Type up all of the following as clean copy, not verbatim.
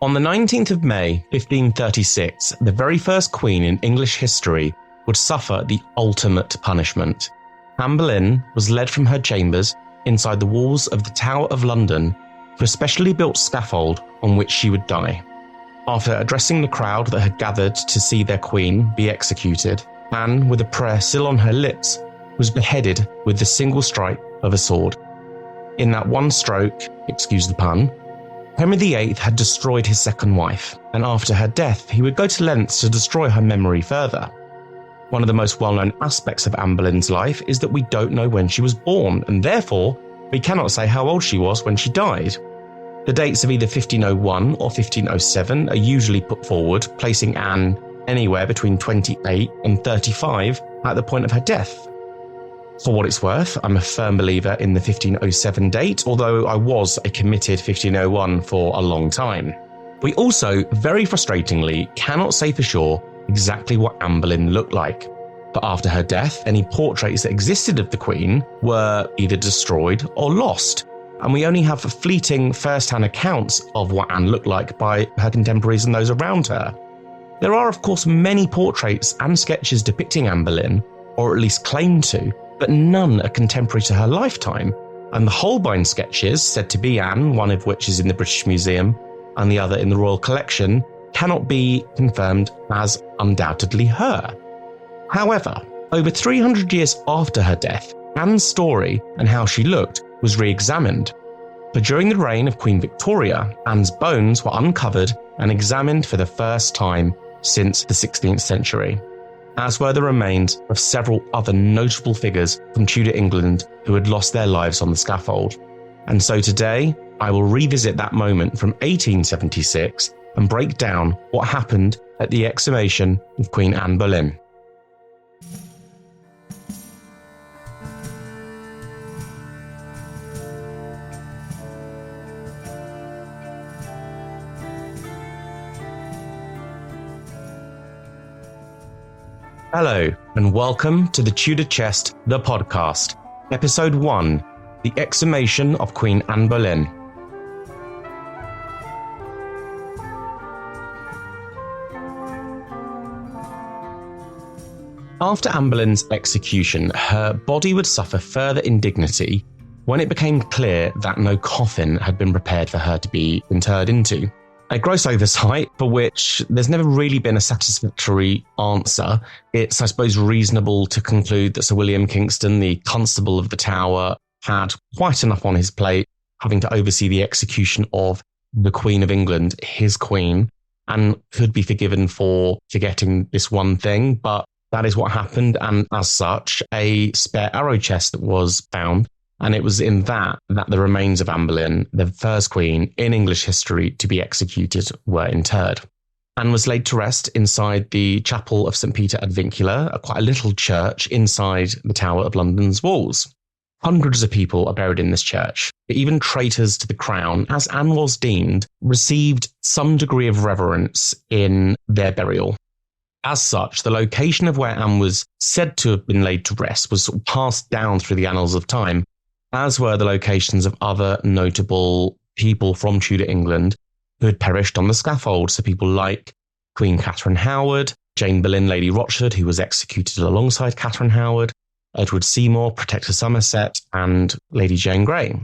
On the 19th of May, 1536, the very first queen in English history would suffer the ultimate punishment. Anne Boleyn was led from her chambers inside the walls of the Tower of London to a specially built scaffold on which she would die. After addressing the crowd that had gathered to see their queen be executed, Anne, with a prayer still on her lips, was beheaded with the single strike of a sword. In that one stroke, excuse the pun, Henry VIII had destroyed his second wife, and after her death he would go to lengths to destroy her memory further. One of the most well-known aspects of Anne Boleyn's life is that we don't know when she was born, and therefore we cannot say how old she was when she died. The dates of either 1501 or 1507 are usually put forward, placing Anne anywhere between 28 and 35 at the point of her death. For what it's worth, I'm a firm believer in the 1507 date, although I was a committed 1501 for a long time. We also, very frustratingly, cannot say for sure exactly what Anne Boleyn looked like. But after her death, any portraits that existed of the Queen were either destroyed or lost, and we only have fleeting first-hand accounts of what Anne looked like by her contemporaries and those around her. There are, of course, many portraits and sketches depicting Anne Boleyn, or at least claimed to, but none are contemporary to her lifetime, and the Holbein sketches, said to be Anne, one of which is in the British Museum and the other in the Royal Collection, cannot be confirmed as undoubtedly her. However, over 300 years after her death, Anne's story and how she looked was re-examined. But during the reign of Queen Victoria, Anne's bones were uncovered and examined for the first time since the 16th century, as were the remains of several other notable figures from Tudor England who had lost their lives on the scaffold. And so today, I will revisit that moment from 1876 and break down what happened at the exhumation of Queen Anne Boleyn. Hello, and welcome to the Tudor Chest, the podcast, Episode 1, The Exhumation of Queen Anne Boleyn. After Anne Boleyn's execution, her body would suffer further indignity when it became clear that no coffin had been prepared for her to be interred into. A gross oversight for which there's never really been a satisfactory answer. It's, I suppose, reasonable to conclude that Sir William Kingston, the Constable of the Tower, had quite enough on his plate, having to oversee the execution of the Queen of England, his queen, and could be forgiven for forgetting this one thing, but that is what happened, and as such, a spare arrow chest was found. And it was in that the remains of Anne Boleyn, the first queen in English history to be executed, were interred. Anne was laid to rest inside the chapel of St. Peter ad Vincula, quite a little church inside the Tower of London's walls. Hundreds of people are buried in this church. Even traitors to the crown, as Anne was deemed, received some degree of reverence in their burial. As such, the location of where Anne was said to have been laid to rest was sort of passed down through the annals of time, as were the locations of other notable people from Tudor England who had perished on the scaffold. So people like Queen Catherine Howard, Jane Boleyn, Lady Rochford, who was executed alongside Catherine Howard, Edward Seymour, Protector Somerset, and Lady Jane Grey.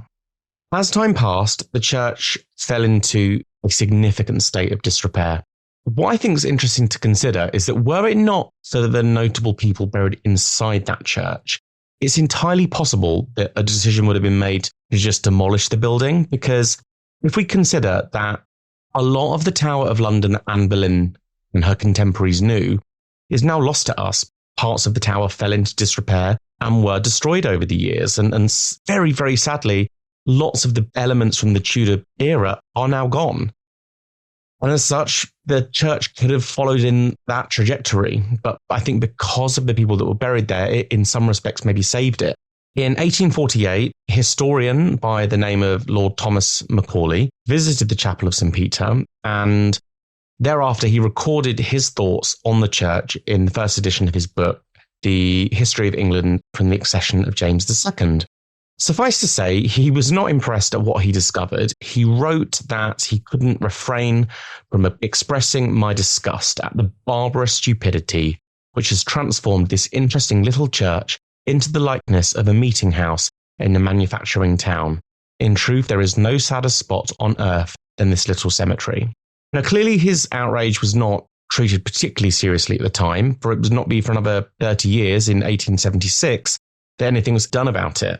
As time passed, the church fell into a significant state of disrepair. What I think is interesting to consider is that were it not for the notable people buried inside that church, it's entirely possible that a decision would have been made to just demolish the building, because if we consider that a lot of the Tower of London that Anne Boleyn and her contemporaries knew is now lost to us. Parts of the tower fell into disrepair and were destroyed over the years. And very, very sadly, lots of the elements from the Tudor era are now gone. And as such, the church could have followed in that trajectory. But I think because of the people that were buried there, it in some respects maybe saved it. In 1848, a historian by the name of Lord Thomas Macaulay visited the Chapel of St. Peter, and thereafter he recorded his thoughts on the church in the first edition of his book, The History of England from the Accession of James II. Suffice to say, he was not impressed at what he discovered. He wrote that he couldn't refrain from expressing my disgust at the barbarous stupidity which has transformed this interesting little church into the likeness of a meeting house in a manufacturing town. In truth, there is no sadder spot on earth than this little cemetery. Now, clearly his outrage was not treated particularly seriously at the time, for it would not be for another 30 years in 1876 that anything was done about it.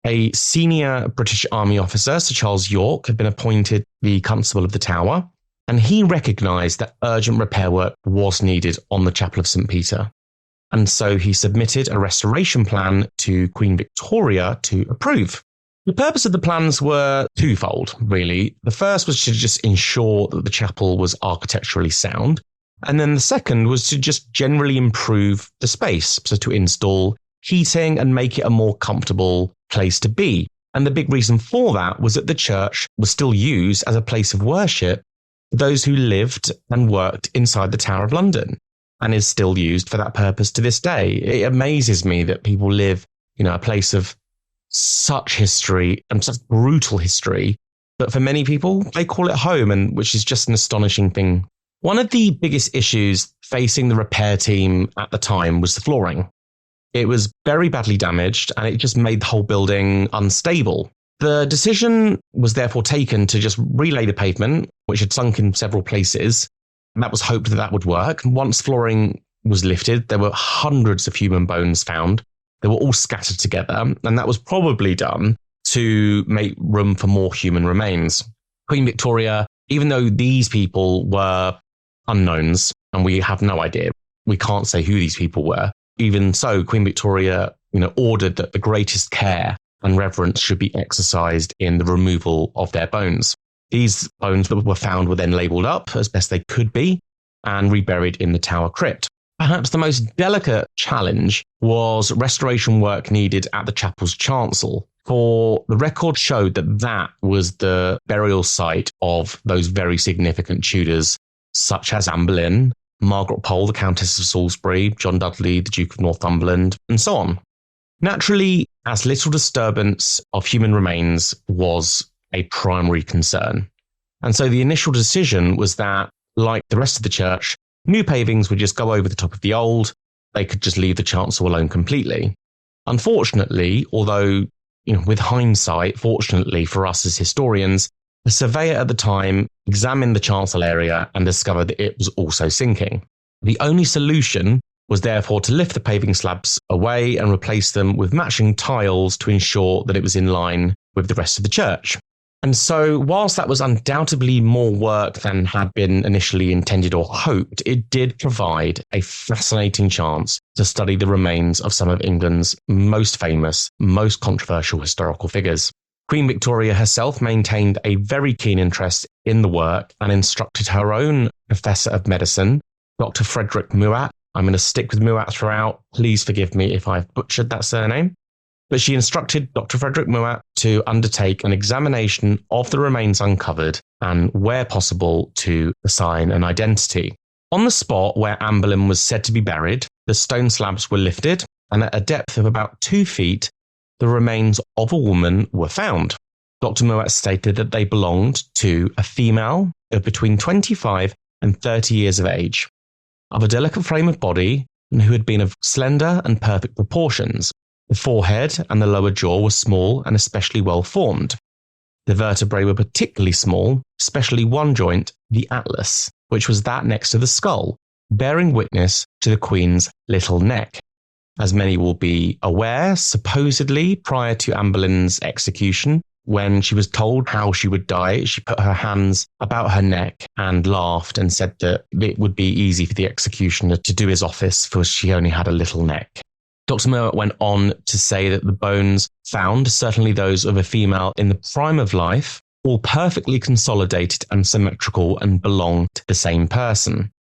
A senior British Army officer, Sir Charles Yorke, had been appointed the Constable of the Tower, and he recognised that urgent repair work was needed on the Chapel of St. Peter. And so he submitted a restoration plan to Queen Victoria to approve. The purpose of the plans were twofold, really. The first was to just ensure that the chapel was architecturally sound, and then the second was to just generally improve the space, so to install heating and make it a more comfortable place to be. And the big reason for that was that the church was still used as a place of worship for those who lived and worked inside the Tower of London, and is still used for that purpose to this day. It amazes me that people live, a place of such history and such brutal history, but for many people, they call it home, and which is just an astonishing thing. One of the biggest issues facing the repair team at the time was the flooring. It was very badly damaged, and it just made the whole building unstable. The decision was therefore taken to just relay the pavement, which had sunk in several places, and that was hoped that that would work. Once flooring was lifted, there were hundreds of human bones found. They were all scattered together, and that was probably done to make room for more human remains. Queen Victoria, even though these people were unknowns, and we have no idea, we can't say who these people were, even so, Queen Victoria, ordered that the greatest care and reverence should be exercised in the removal of their bones. These bones that were found were then labelled up as best they could be and reburied in the Tower crypt. Perhaps the most delicate challenge was restoration work needed at the chapel's chancel, for the record showed that that was the burial site of those very significant Tudors, such as Anne Boleyn, Margaret Pole, the Countess of Salisbury, John Dudley, the Duke of Northumberland, and so on. Naturally, as little disturbance of human remains was a primary concern. And so the initial decision was that, like the rest of the church, new pavings would just go over the top of the old. They could just leave the chancel alone completely. Unfortunately, although, with hindsight, fortunately for us as historians, a surveyor at the time examined the chancel area and discovered that it was also sinking. The only solution was therefore to lift the paving slabs away and replace them with matching tiles to ensure that it was in line with the rest of the church. And so, whilst that was undoubtedly more work than had been initially intended or hoped, it did provide a fascinating chance to study the remains of some of England's most famous, most controversial historical figures. Queen Victoria herself maintained a very keen interest in the work and instructed her own professor of medicine, Dr. Frederick Muat. I'm going to stick with Muat throughout. Please forgive me if I've butchered that surname. But she instructed Dr. Frederick Muat to undertake an examination of the remains uncovered and, where possible, to assign an identity. On the spot where Anne Boleyn was said to be buried, the stone slabs were lifted, and at a depth of about 2 feet, the remains of a woman were found. Dr. Muat stated that they belonged to a female of between 25 and 30 years of age, of a delicate frame of body, and who had been of slender and perfect proportions. The forehead and the lower jaw were small and especially well formed. The vertebrae were particularly small, especially one joint, the atlas, which was that next to the skull, bearing witness to the Queen's little neck. As many will be aware, supposedly prior to Anne Boleyn's execution, when she was told how she would die, she put her hands about her neck and laughed and said that it would be easy for the executioner to do his office, for she only had a little neck. Dr. Muat went on to say that the bones found, certainly those of a female in the prime of life, all perfectly consolidated and symmetrical and belong to the same person.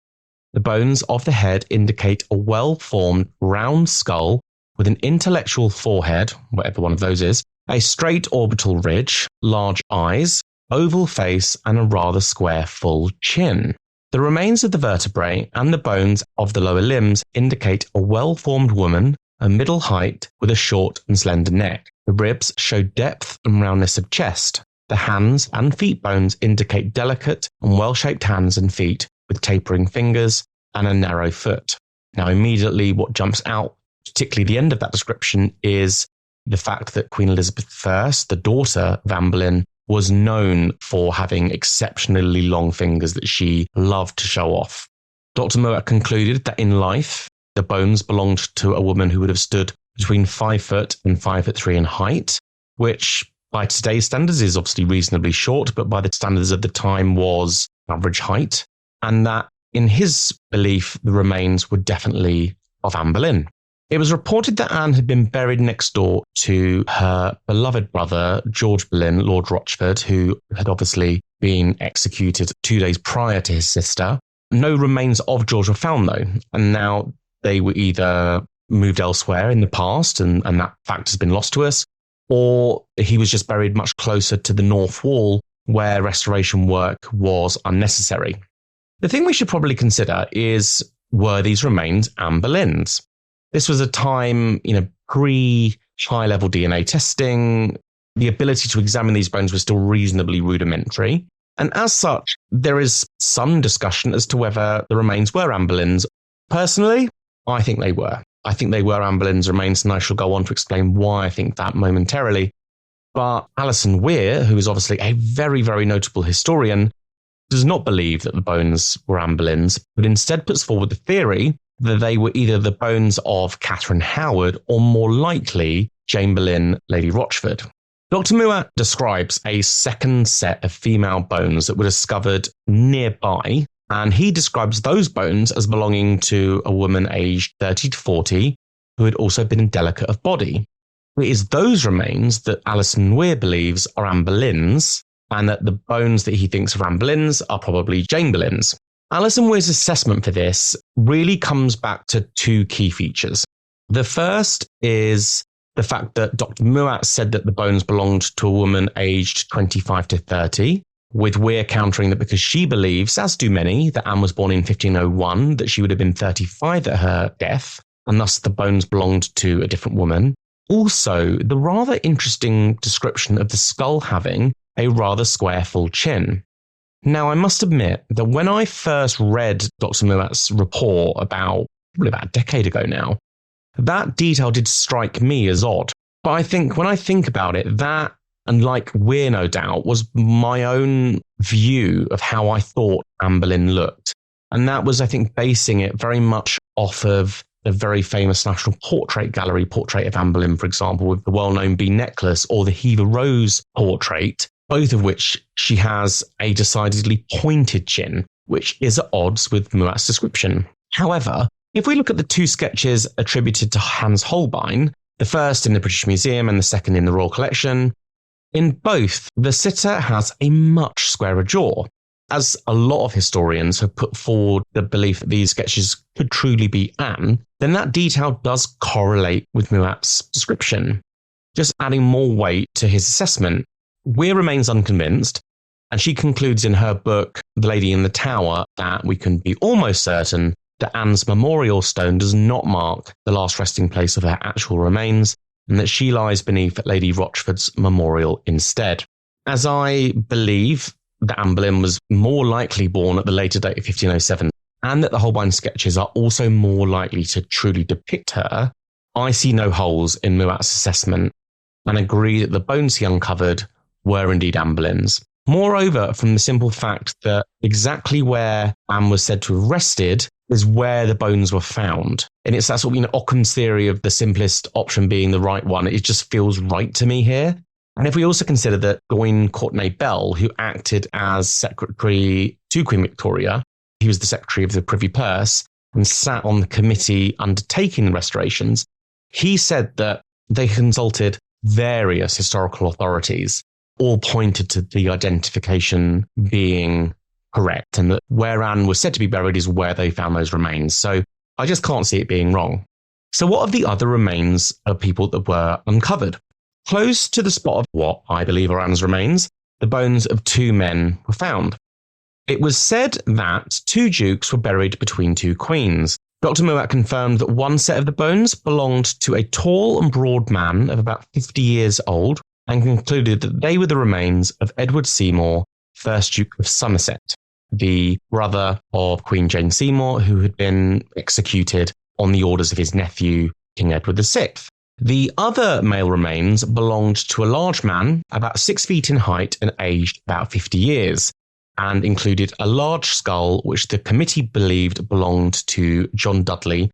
The bones of the head indicate a well-formed round skull with an intellectual forehead, whatever one of those is, a straight orbital ridge, large eyes, oval face, and a rather square full chin. The remains of the vertebrae and the bones of the lower limbs indicate a well-formed woman, a middle height with a short and slender neck. The ribs show depth and roundness of chest. The hands and feet bones indicate delicate and well-shaped hands and feet with tapering fingers and a narrow foot. Now, immediately what jumps out, particularly the end of that description, is the fact that Queen Elizabeth I, the daughter of Anne Boleyn, was known for having exceptionally long fingers that she loved to show off. Dr. Muat concluded that in life, the bones belonged to a woman who would have stood between 5 foot and 5'3" in height, which by today's standards is obviously reasonably short, but by the standards of the time was average height. And that in his belief, the remains were definitely of Anne Boleyn. It was reported that Anne had been buried next door to her beloved brother, George Boleyn, Lord Rochford, who had obviously been executed 2 days prior to his sister. No remains of George were found, though, and now they were either moved elsewhere in the past, and that fact has been lost to us, or he was just buried much closer to the North Wall, where restoration work was unnecessary. The thing we should probably consider is, were these remains Anne Boleyn's? This was a time, pre-high-level DNA testing. The ability to examine these bones was still reasonably rudimentary. And as such, there is some discussion as to whether the remains were Anne Boleyn's. Personally, I think they were. I think they were Anne Boleyn's remains, and I shall go on to explain why I think that momentarily. But Alison Weir, who is obviously a very, very notable historian, does not believe that the bones were Anne Boleyn's, but instead puts forward the theory that they were either the bones of Catherine Howard or, more likely, Jane Boleyn, Lady Rochford. Dr. Muat describes a second set of female bones that were discovered nearby, and he describes those bones as belonging to a woman aged 30 to 40 who had also been delicate of body. It is those remains that Alison Weir believes are Anne Boleyn's, and that the bones that he thinks are Anne Boleyn's are probably Jane Boleyn's. Alison Weir's assessment for this really comes back to two key features. The first is the fact that Dr. Muat said that the bones belonged to a woman aged 25 to 30, with Weir countering that because she believes, as do many, that Anne was born in 1501, that she would have been 35 at her death, and thus the bones belonged to a different woman. Also, the rather interesting description of the skull having a rather square full chin. Now, I must admit that when I first read Dr. Muat's report probably about a decade ago now, that detail did strike me as odd. But I think when I think about it, that, and like Weir no doubt, was my own view of how I thought Anne Boleyn looked. And that was, I think, basing it very much off of the very famous National Portrait Gallery portrait of Anne Boleyn, for example, with the well-known bee necklace, or the Hever Rose portrait, both of which she has a decidedly pointed chin, which is at odds with Muat's description. However, if we look at the two sketches attributed to Hans Holbein, the first in the British Museum and the second in the Royal Collection, in both, the sitter has a much squarer jaw. As a lot of historians have put forward the belief that these sketches could truly be Anne, then that detail does correlate with Muat's description, just adding more weight to his assessment. Weir remains unconvinced, and she concludes in her book, The Lady in the Tower, that we can be almost certain that Anne's memorial stone does not mark the last resting place of her actual remains, and that she lies beneath Lady Rochford's memorial instead. As I believe that Anne Boleyn was more likely born at the later date of 1507, and that the Holbein sketches are also more likely to truly depict her, I see no holes in Muat's assessment, and agree that the bones he uncovered were indeed Anne Boleyn's. Moreover, from the simple fact that exactly where Anne was said to have rested is where the bones were found. And it's that sort of, Occam's theory of the simplest option being the right one. It just feels right to me here. And if we also consider that Gawain Courtenay Bell, who acted as secretary to Queen Victoria, he was the secretary of the Privy Purse and sat on the committee undertaking the restorations, he said that they consulted various historical authorities, all pointed to the identification being correct, and that where Anne was said to be buried is where they found those remains. So I just can't see it being wrong. So what of the other remains of people that were uncovered? Close to the spot of what I believe are Anne's remains, the bones of two men were found. It was said that two dukes were buried between two queens, Dr. Muat confirmed that one set of the bones belonged to a tall and broad man of about 50 years old, and concluded that they were the remains of Edward Seymour, 1st Duke of Somerset, the brother of Queen Jane Seymour, who had been executed on the orders of his nephew, King Edward VI. The other male remains belonged to a large man, about 6 feet in height and aged about 50 years, and included a large skull which the committee believed belonged to John Dudley,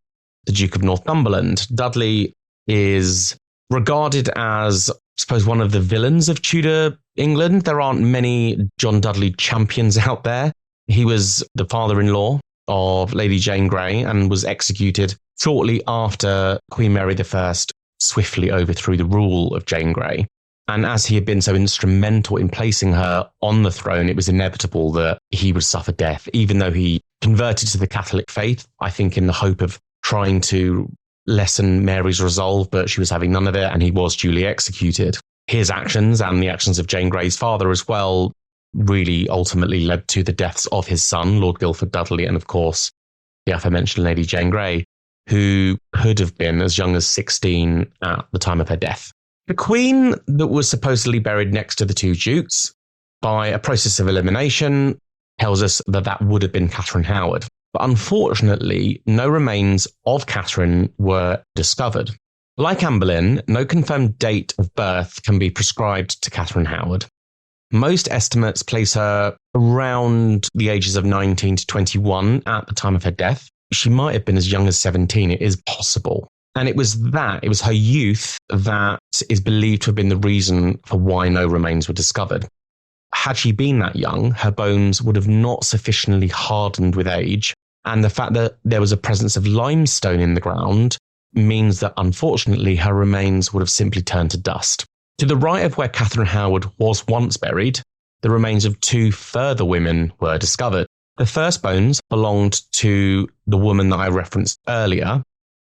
the Duke of Northumberland. Dudley is regarded as, I suppose, one of the villains of Tudor England. There aren't many John Dudley champions out there. He was the father-in-law of Lady Jane Grey and was executed shortly after Queen Mary I swiftly overthrew the rule of Jane Grey. And as he had been so instrumental in placing her on the throne, it was inevitable that he would suffer death, even though he converted to the Catholic faith, I think in the hope of trying to lessen Mary's resolve, but she was having none of it, and he was duly executed. His actions and the actions of Jane Grey's father as well really ultimately led to the deaths of his son, Lord Guildford Dudley, and of course, the aforementioned Lady Jane Grey, who could have been as young as 16 at the time of her death. The Queen that was supposedly buried next to the two dukes, by a process of elimination, tells us that that would have been Catherine Howard. But unfortunately, no remains of Catherine were discovered. Like Anne Boleyn, no confirmed date of birth can be prescribed to Catherine Howard. Most estimates place her around the ages of 19 to 21 at the time of her death. She might have been as young as 17, it is possible. And it was her youth that is believed to have been the reason for why no remains were discovered. Had she been that young, her bones would have not sufficiently hardened with age, and the fact that there was a presence of limestone in the ground means that, unfortunately, her remains would have simply turned to dust. To the right of where Catherine Howard was once buried, the remains of two further women were discovered. The first bones belonged to the woman that I referenced earlier,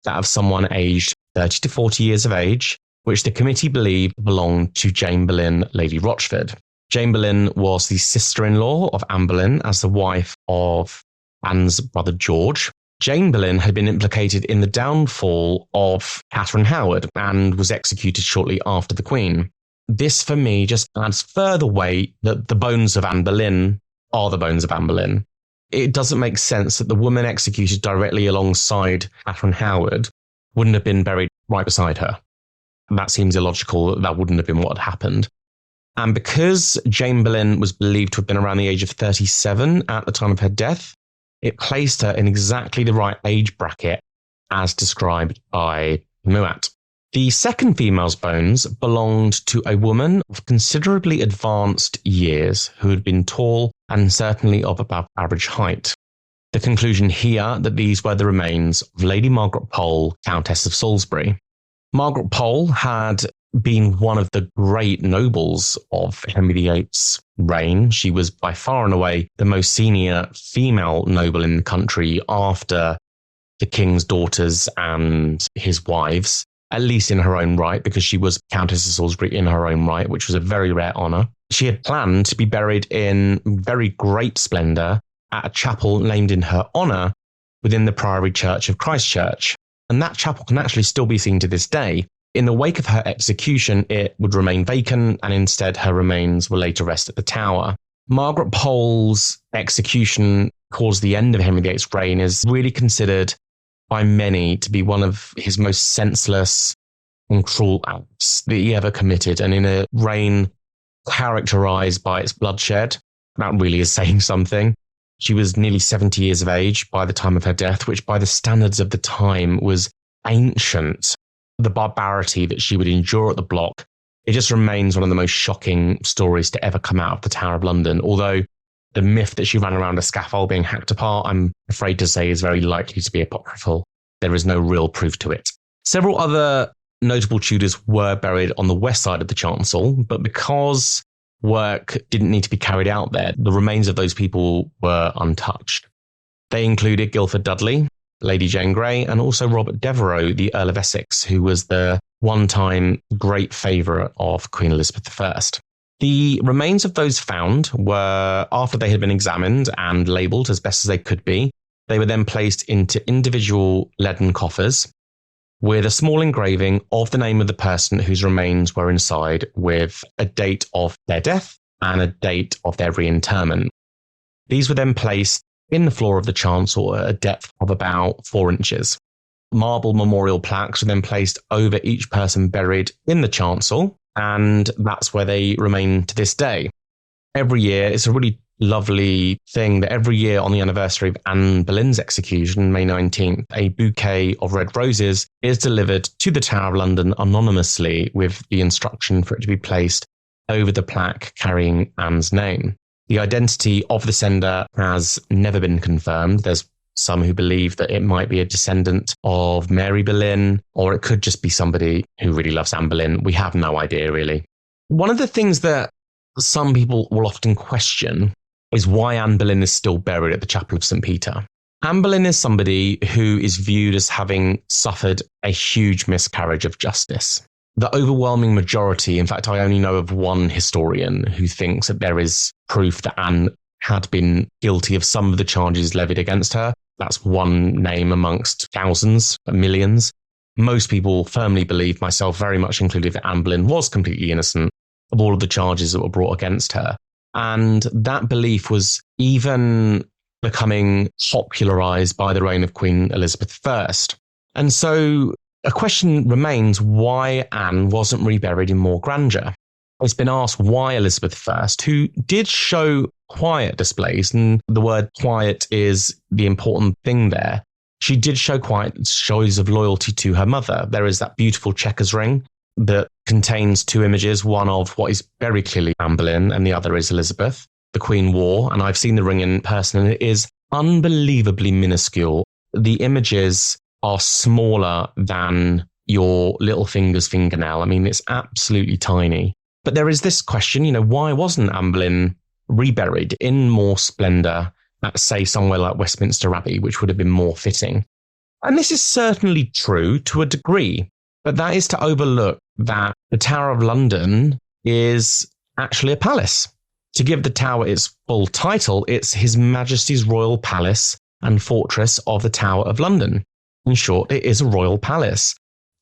that of someone aged 30 to 40 years of age, which the committee believed belonged to Jane Boleyn, Lady Rochford. Jane Boleyn was the sister-in-law of Anne Boleyn as the wife of Anne's brother George. Jane Boleyn had been implicated in the downfall of Catherine Howard and was executed shortly after the Queen. This, for me, just adds further weight that the bones of Anne Boleyn are the bones of Anne Boleyn. It doesn't make sense that the woman executed directly alongside Catherine Howard wouldn't have been buried right beside her. That seems illogical. That wouldn't have been what had happened. And because Jane Boleyn was believed to have been around the age of 37 at the time of her death, it placed her in exactly the right age bracket as described by Muat. The second female's bones belonged to a woman of considerably advanced years who had been tall and certainly of above average height. The conclusion here that these were the remains of Lady Margaret Pole, Countess of Salisbury. Margaret Pole had been one of the great nobles of Henry VIII's reign. She was by far and away the most senior female noble in the country after the king's daughters and his wives, at least in her own right, because she was Countess of Salisbury in her own right, which was a very rare honour. She had planned to be buried in very great splendour at a chapel named in her honour within the Priory Church of Christchurch. And that chapel can actually still be seen to this day. In the wake of her execution, it would remain vacant, and instead her remains will later rest at the Tower. Margaret Pole's execution caused the end of Henry VIII's reign, is really considered by many to be one of his most senseless and cruel acts that he ever committed, and in a reign characterised by its bloodshed. That really is saying something. She was nearly 70 years of age by the time of her death, which by the standards of the time was ancient. The barbarity that she would endure at the block, it just remains one of the most shocking stories to ever come out of the Tower of London. Although the myth that she ran around a scaffold being hacked apart, I'm afraid to say, is very likely to be apocryphal. There is no real proof to it. Several other notable Tudors were buried on the west side of the chancel, but because work didn't need to be carried out there, the remains of those people were untouched. They included Guildford Dudley, Lady Jane Grey, and also Robert Devereux, the Earl of Essex, who was the one-time great favourite of Queen Elizabeth I. The remains of those found were, after they had been examined and labelled as best as they could be, They were then placed into individual leaden coffers with a small engraving of the name of the person whose remains were inside, with a date of their death and a date of their reinterment. These were then placed in the floor of the chancel at a depth of about 4 inches. Marble memorial plaques were then placed over each person buried in the chancel, and that's where they remain to this day. Every year, it's a really lovely thing that every year on the anniversary of Anne Boleyn's execution, May 19th, a bouquet of red roses is delivered to the Tower of London anonymously with the instruction for it to be placed over the plaque carrying Anne's name. The identity of the sender has never been confirmed. There's some who believe that it might be a descendant of Mary Boleyn, or it could just be somebody who really loves Anne Boleyn. We have no idea, really. One of the things that some people will often question is why Anne Boleyn is still buried at the Chapel of St. Peter. Anne Boleyn is somebody who is viewed as having suffered a huge miscarriage of justice. The overwhelming majority, in fact, I only know of one historian who thinks that there is proof that Anne had been guilty of some of the charges levied against her. That's one name amongst thousands, millions. Most people firmly believe, myself very much included, that Anne Boleyn was completely innocent of all of the charges that were brought against her. And that belief was even becoming popularized by the reign of Queen Elizabeth I. And so a question remains why Anne wasn't reburied in more grandeur. It's been asked why Elizabeth I, who did show quiet displays, and the word quiet is the important thing there. She did show quiet shows of loyalty to her mother. There is that beautiful checkers ring that contains 2 images, one of what is very clearly Anne Boleyn and the other is Elizabeth. The Queen wore, and I've seen the ring in person, and it is unbelievably minuscule. The images are smaller than your little finger's fingernail. I mean, it's absolutely tiny. But there is this question, why wasn't Anne Boleyn reburied in more splendour at, say, somewhere like Westminster Abbey, which would have been more fitting? And this is certainly true to a degree, but that is to overlook that the Tower of London is actually a palace. To give the Tower its full title, it's His Majesty's Royal Palace and Fortress of the Tower of London. In short, it is a royal palace.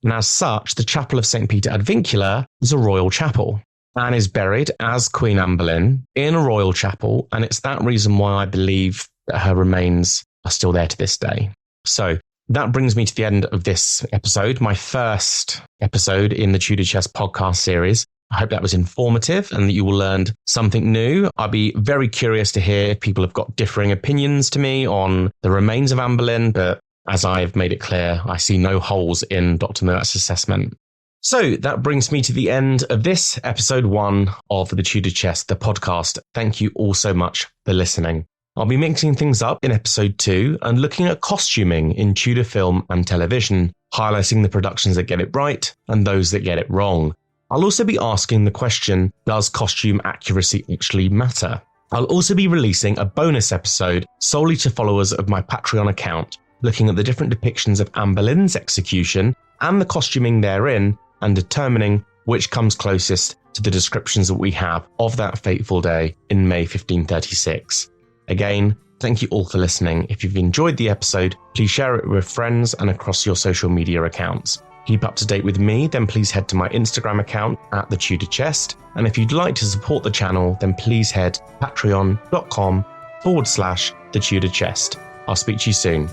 And as such, the Chapel of St. Peter ad Vincula is a royal chapel. Anne is buried as Queen Anne Boleyn in a royal chapel, and it's that reason why I believe that her remains are still there to this day. So that brings me to the end of this episode, my first episode in the Tudor Chest podcast series. I hope that was informative and that you all learned something new. I'd be very curious to hear if people have got differing opinions to me on the remains of Anne Boleyn, but as I've made it clear, I see no holes in Dr. Moat's assessment. So that brings me to the end of this episode 1 of the Tudor Chest, the podcast. Thank you all so much for listening. I'll be mixing things up in episode 2 and looking at costuming in Tudor film and television, highlighting the productions that get it right and those that get it wrong. I'll also be asking the question, does costume accuracy actually matter? I'll also be releasing a bonus episode solely to followers of my Patreon account, looking at the different depictions of Anne Boleyn's execution and the costuming therein, and determining which comes closest to the descriptions that we have of that fateful day in May 1536. Again, thank you all for listening. If you've enjoyed the episode, please share it with friends and across your social media accounts. Keep up to date with me, then please head to my Instagram account at the Tudor Chest. And if you'd like to support the channel, then please head to patreon.com/the Tudor Chest. I'll speak to you soon.